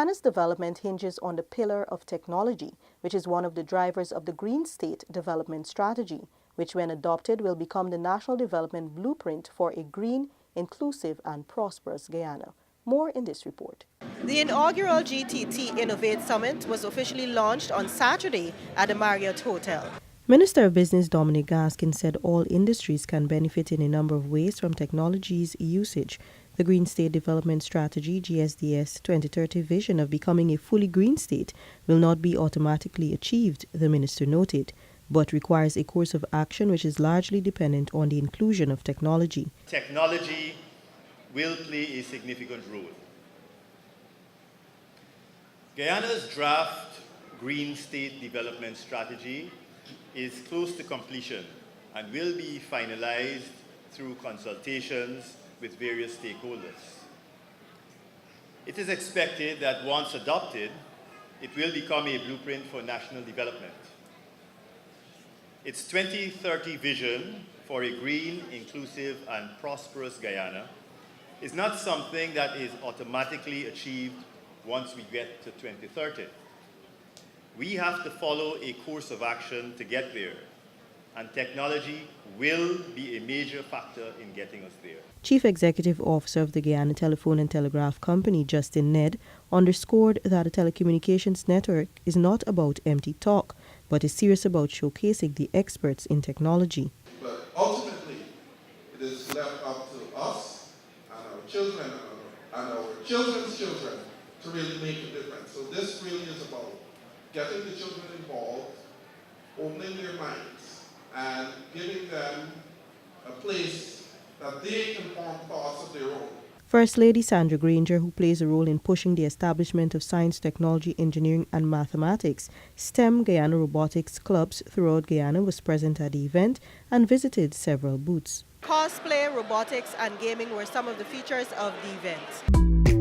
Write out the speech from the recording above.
Guyana's development hinges on the pillar of technology, which is one of the drivers of the Green State Development Strategy, which when adopted will become the national development blueprint for a green, inclusive and prosperous Guyana. More in this report. The inaugural GTT Innovate Summit was officially launched on Saturday at the Marriott Hotel. Minister of Business Dominic Gaskin said all industries can benefit in a number of ways from technology's usage. The Green State Development Strategy GSDS 2030 vision of becoming a fully green state will not be automatically achieved, the minister noted, but requires a course of action which is largely dependent on the inclusion of technology. Technology will play a significant role. Guyana's draft Green State Development Strategy is close to completion and will be finalized through consultations with various stakeholders. It is expected that once adopted, it will become a blueprint for national development. Its 2030 vision for a green, inclusive, and prosperous Guyana is not something that is automatically achieved once we get to 2030. We have to follow a course of action to get there, and technology will be a major factor in getting us there. Chief Executive Officer of the Guyana Telephone and Telegraph Company, Justin Ned, underscored that a telecommunications network is not about empty talk, but is serious about showcasing the experts in technology. But ultimately, it is left up to us and our children and our children's children to really make a difference. So this really is about getting the children involved, opening their minds, and giving them a place that they can form thoughts of their own. First Lady Sandra Granger, who plays a role in pushing the establishment of science, technology, engineering and mathematics, STEM Guyana robotics clubs throughout Guyana, was present at the event and visited several booths. Cosplay, robotics and gaming were some of the features of the event.